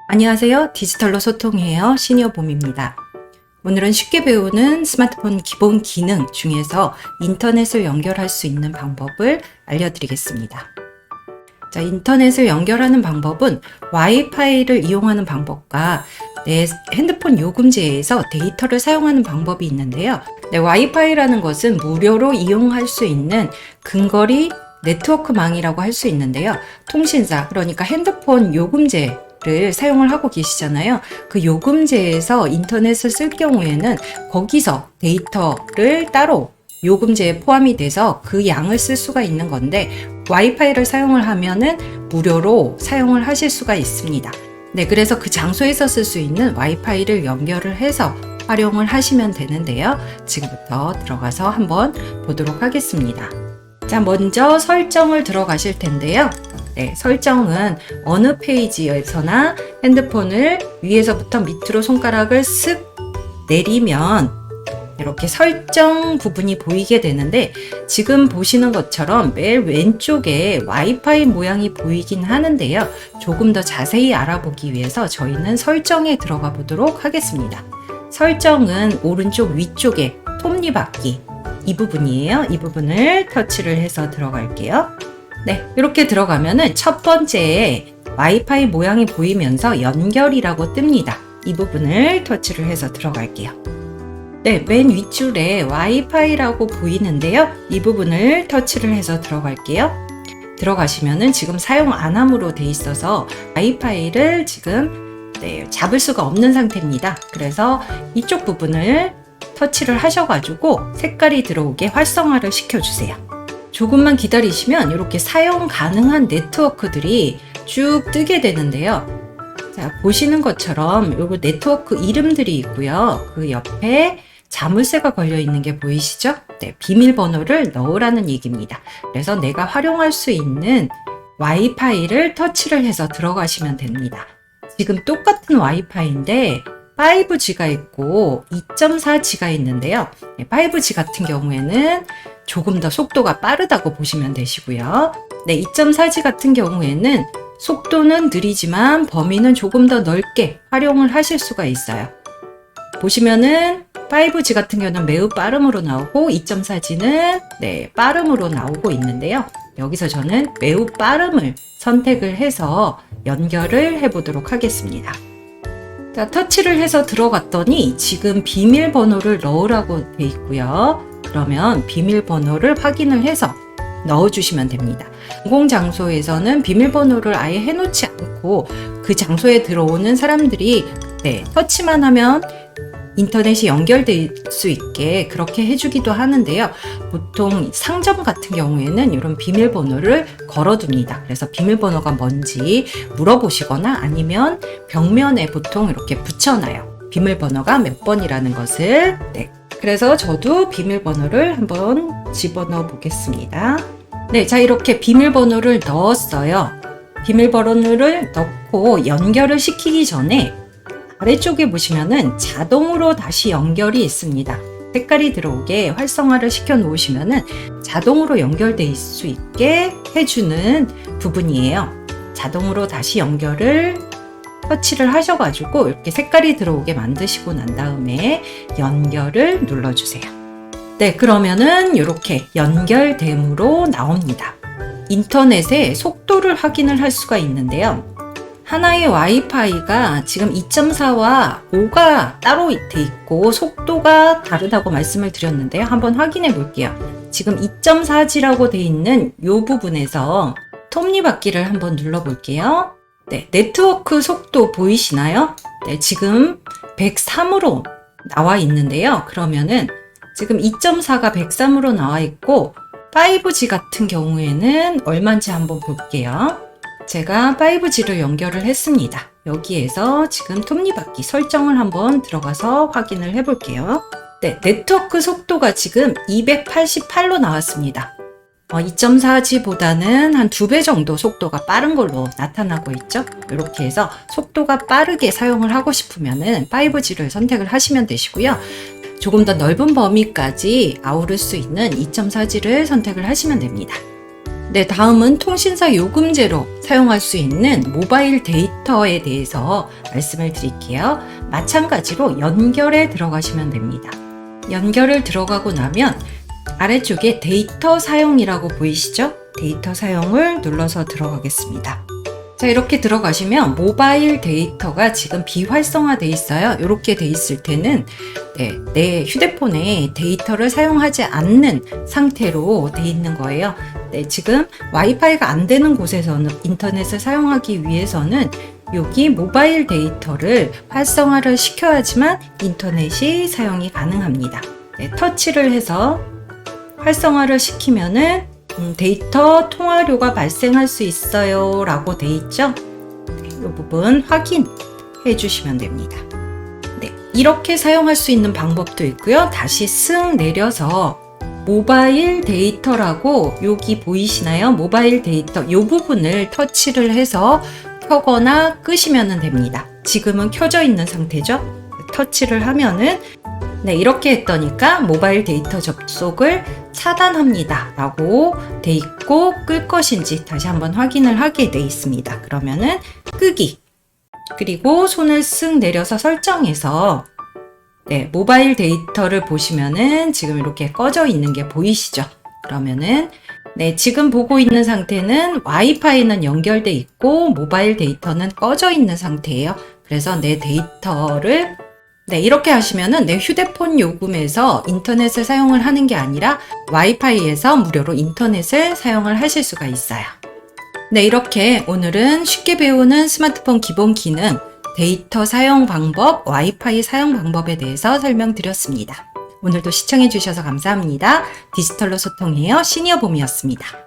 안녕하세요. 디지털로 소통해요. 시니어 봄입니다. 오늘은 쉽게 배우는 스마트폰 기본 기능 중에서 인터넷을 연결할 수 있는 방법을 알려드리겠습니다. 자, 인터넷을 연결하는 방법은 와이파이를 이용하는 방법과 내 핸드폰 요금제에서 데이터를 사용하는 방법이 있는데요. 와이파이라는 것은 무료로 이용할 수 있는 근거리 네트워크망이라고 할 수 있는데요. 통신사, 그러니까 핸드폰 요금제를 사용을 하고 계시잖아요. 그 요금제에서 인터넷을 쓸 경우에는 거기서 데이터를 따로 요금제에 포함이 돼서 그 양을 쓸 수가 있는 건데, 와이파이를 사용을 하면은 무료로 사용을 하실 수가 있습니다. 네, 그래서 그 장소에서 쓸 수 있는 와이파이를 연결을 해서 활용을 하시면 되는데요. 지금부터 들어가서 한번 보도록 하겠습니다. 자, 먼저 설정을 들어가실 텐데요. 네, 설정은 어느 페이지에서나 핸드폰을 위에서부터 밑으로 손가락을 쓱 내리면 이렇게 설정 부분이 보이게 되는데, 지금 보시는 것처럼 맨 왼쪽에 와이파이 모양이 보이긴 하는데요. 조금 더 자세히 알아보기 위해서 저희는 설정에 들어가 보도록 하겠습니다. 설정은 오른쪽 위쪽에 톱니바퀴 이 부분이에요. 이 부분을 터치를 해서 들어갈게요. 네, 이렇게 들어가면은 첫 번째에 와이파이 모양이 보이면서 연결이라고 뜹니다. 이 부분을 터치를 해서 들어갈게요. 네, 맨 윗줄에 와이파이라고 보이는데요. 이 부분을 터치를 해서 들어갈게요. 들어가시면은 지금 사용 안 함으로 돼 있어서 와이파이를 지금 잡을 수가 없는 상태입니다. 그래서 이쪽 부분을 터치를 하셔가지고 색깔이 들어오게 활성화를 시켜주세요. 조금만 기다리시면 이렇게 사용 가능한 네트워크들이 쭉 뜨게 되는데요. 자, 보시는 것처럼 요거 네트워크 이름들이 있고요. 그 옆에 자물쇠가 걸려 있는 게 보이시죠? 네, 비밀번호를 넣으라는 얘기입니다. 그래서 내가 활용할 수 있는 와이파이를 터치를 해서 들어가시면 됩니다. 지금 똑같은 와이파이인데 5G가 있고 2.4G가 있는데요. 5G 같은 경우에는 조금 더 속도가 빠르다고 보시면 되시고요. 2.4G 같은 경우에는 속도는 느리지만 범위는 조금 더 넓게 활용을 하실 수가 있어요. 보시면은 5G 같은 경우는 매우 빠름으로 나오고 2.4G는 빠름으로 나오고 있는데요. 여기서 저는 매우 빠름을 선택을 해서 연결을 해보도록 하겠습니다. 자, 터치를 해서 들어갔더니 지금 비밀번호를 넣으라고 돼 있고요. 그러면 비밀번호를 확인을 해서 넣어주시면 됩니다. 공공 장소에서는 비밀번호를 아예 해놓지 않고 그 장소에 들어오는 사람들이 터치만 하면 인터넷이 연결될 수 있게 그렇게 해주기도 하는데요. 보통 상점 같은 경우에는 이런 비밀번호를 걸어둡니다. 그래서 비밀번호가 뭔지 물어보시거나 아니면 벽면에 보통 이렇게 붙여놔요. 비밀번호가 몇 번이라는 것을. 그래서 저도 비밀번호를 한번 집어넣어 보겠습니다. 자, 이렇게 비밀번호를 넣었어요. 비밀번호를 넣고 연결을 시키기 전에 아래쪽에 보시면은 자동으로 다시 연결이 있습니다. 색깔이 들어오게 활성화를 시켜 놓으시면은 자동으로 연결될 수 있게 해주는 부분이에요. 자동으로 다시 연결을 터치를 하셔가지고 이렇게 색깔이 들어오게 만드시고 난 다음에 연결을 눌러주세요. 그러면은 이렇게 연결됨으로 나옵니다. 인터넷의 속도를 확인을 할 수가 있는데요. 하나의 와이파이가 지금 2.4와 5가 따로 돼 있고 속도가 다르다고 말씀을 드렸는데요. 한번 확인해 볼게요. 지금 2.4G라고 돼 있는 이 부분에서 톱니바퀴를 한번 눌러 볼게요. 네트워크 속도 보이시나요? 지금 103으로 나와 있는데요. 그러면은 지금 2.4가 103으로 나와 있고 5G 같은 경우에는 얼마인지 한번 볼게요. 제가 5G를 연결을 했습니다. 여기에서 지금 톱니바퀴 설정을 한번 들어가서 확인을 해볼게요. 네트워크 속도가 지금 288로 나왔습니다. 2.4G보다는 한 2배 정도 속도가 빠른 걸로 나타나고 있죠. 이렇게 해서 속도가 빠르게 사용을 하고 싶으면은 5G를 선택을 하시면 되시고요. 조금 더 넓은 범위까지 아우를 수 있는 2.4G를 선택을 하시면 됩니다. 네, 다음은 통신사 요금제로 사용할 수 있는 모바일 데이터에 대해서 말씀을 드릴게요. 마찬가지로 연결에 들어가시면 됩니다. 연결을 들어가고 나면 아래쪽에 데이터 사용이라고 보이시죠? 데이터 사용을 눌러서 들어가겠습니다. 자, 이렇게 들어가시면 모바일 데이터가 지금 비활성화되어 있어요. 이렇게 돼 있을 때는 내 휴대폰에 데이터를 사용하지 않는 상태로 돼 있는 거예요. 지금 와이파이가 안 되는 곳에서는 인터넷을 사용하기 위해서는 여기 모바일 데이터를 활성화를 시켜야지만 인터넷이 사용이 가능합니다. 터치를 해서 활성화를 시키면은 데이터 통화료가 발생할 수 있어요 라고 돼 있죠. 이 부분 확인해 주시면 됩니다. 이렇게 사용할 수 있는 방법도 있고요. 다시 쓱 내려서 모바일 데이터라고 여기 보이시나요? 모바일 데이터 이 부분을 터치를 해서 켜거나 끄시면 됩니다. 지금은 켜져 있는 상태죠. 터치를 하면은 이렇게 했더니까 모바일 데이터 접속을 차단합니다 라고 돼 있고 끌 것인지 다시 한번 확인을 하게 돼 있습니다. 그러면은 끄기, 그리고 손을 쓱 내려서 설정해서 모바일 데이터를 보시면은 지금 이렇게 꺼져 있는 게 보이시죠? 그러면은 지금 보고 있는 상태는 와이파이는 연결돼 있고 모바일 데이터는 꺼져 있는 상태예요. 그래서 내 데이터를 이렇게 하시면은 내 휴대폰 요금에서 인터넷을 사용을 하는 게 아니라 와이파이에서 무료로 인터넷을 사용을 하실 수가 있어요. 이렇게 오늘은 쉽게 배우는 스마트폰 기본 기능, 데이터 사용 방법, 와이파이 사용 방법에 대해서 설명드렸습니다. 오늘도 시청해 주셔서 감사합니다. 디지털로 소통해요. 시니어봄이었습니다.